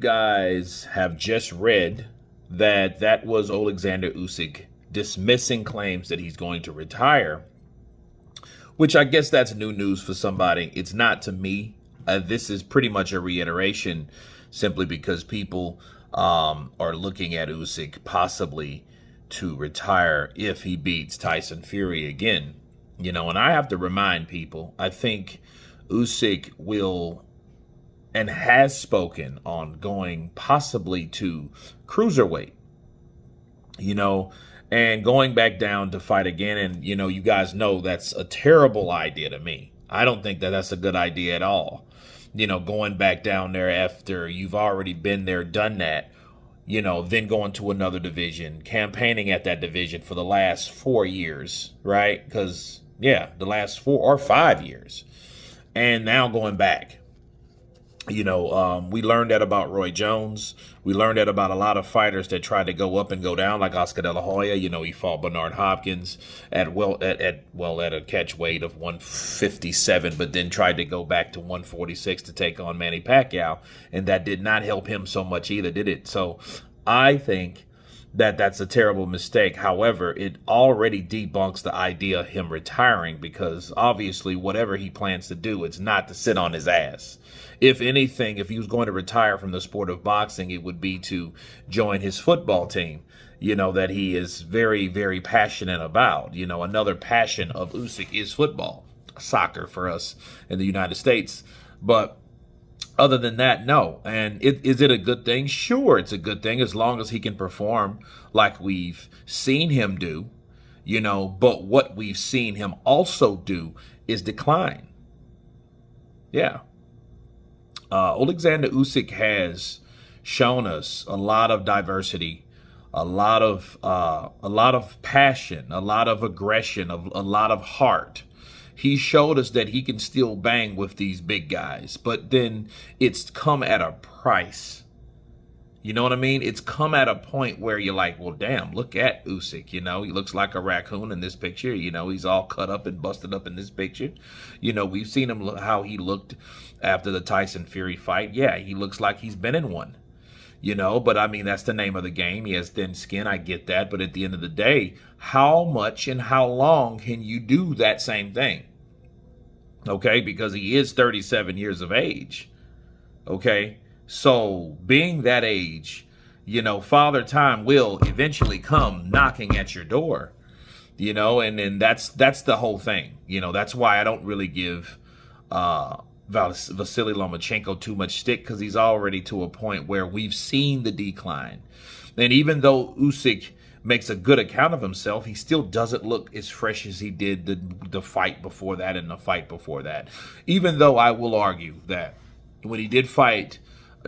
guys have just read that that was Oleksandr Usyk dismissing claims that he's going to retire, which I guess that's new news for somebody. It's not to me. This is pretty much a reiteration simply because people are looking at Usyk possibly to retire if he beats Tyson Fury again. You know, and I have to remind people, I think Usyk will and has spoken on going possibly to cruiserweight, you know, and going back down to fight again. And, you know, you guys know that's a terrible idea to me. I don't think that that's a good idea at all. You know, going back down there after you've already been there, done that, you know, then going to another division, campaigning at that division for the last 4 years, right? Because, yeah, the last 4 or 5 years. And now going back. You know, we learned that about Roy Jones. We learned that about a lot of fighters that tried to go up and go down, like Oscar De La Hoya. You know, he fought Bernard Hopkins at a catch weight of 157, but then tried to go back to 146 to take on Manny Pacquiao, and that did not help him so much either, did it? So I think that that's a terrible mistake. However, it already debunks the idea of him retiring, because obviously whatever he plans to do, it's not to sit on his ass. If anything, if he was going to retire from the sport of boxing, it would be to join his football team, you know, that he is very, very passionate about. You know, another passion of Usyk is football, soccer for us in the United States. But other than that, no. And is it a good thing? Sure, it's a good thing as long as he can perform like we've seen him do, you know. But what we've seen him also do is decline. Yeah. Oleksandr Usyk has shown us a lot of diversity, a lot of passion, a lot of aggression, a lot of heart. He showed us that he can still bang with these big guys, but then it's come at a price. You know what I mean? It's come at a point where you're like, well, damn, look at Usyk. You know, he looks like a raccoon in this picture. You know, he's all cut up and busted up in this picture. You know, we've seen him how he looked after the Tyson Fury fight. Yeah, he looks like he's been in one. You know, but I mean, that's the name of the game. He has thin skin. I get that. But at the end of the day, how much and how long can you do that same thing? Okay, because he is 37 years of age. Okay. So being that age, you know, Father Time will eventually come knocking at your door, you know, and that's the whole thing. You know, that's why I don't really give Vasily Lomachenko too much stick, because he's already to a point where we've seen the decline. And even though Usyk makes a good account of himself, he still doesn't look as fresh as he did the fight before that and the fight before that. Even though I will argue that when he did fight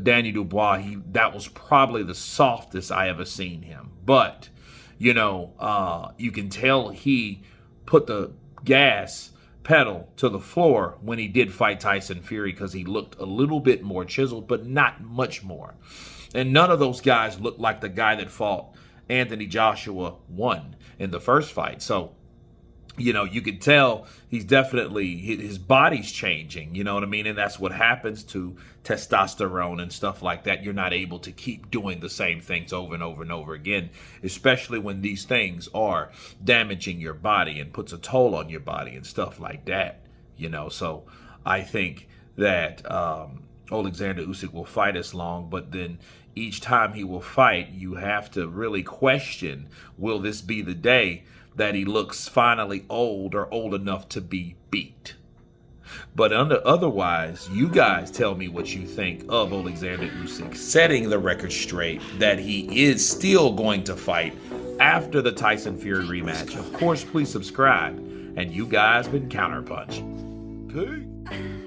Daniel Dubois, that was probably the softest I ever seen him. But, you know, you can tell he put the gas pedal to the floor when he did fight Tyson Fury, because he looked a little bit more chiseled, but not much more. And none of those guys looked like the guy that fought Anthony Joshua won in the first fight. So, you know, you can tell he's definitely, his body's changing, you know what I mean? And that's what happens to testosterone and stuff like that. You're not able to keep doing the same things over and over and over again, especially when these things are damaging your body and puts a toll on your body and stuff like that, you know? So I think that Oleksandr Usyk will fight as long, but then each time he will fight, you have to really question, will this be the day that he looks finally old or old enough to be beat? But otherwise, you guys tell me what you think of Oleksandr Usyk setting the record straight that he is still going to fight after the Tyson Fury rematch. Of course, please subscribe. And you guys been Counterpunch. Peace.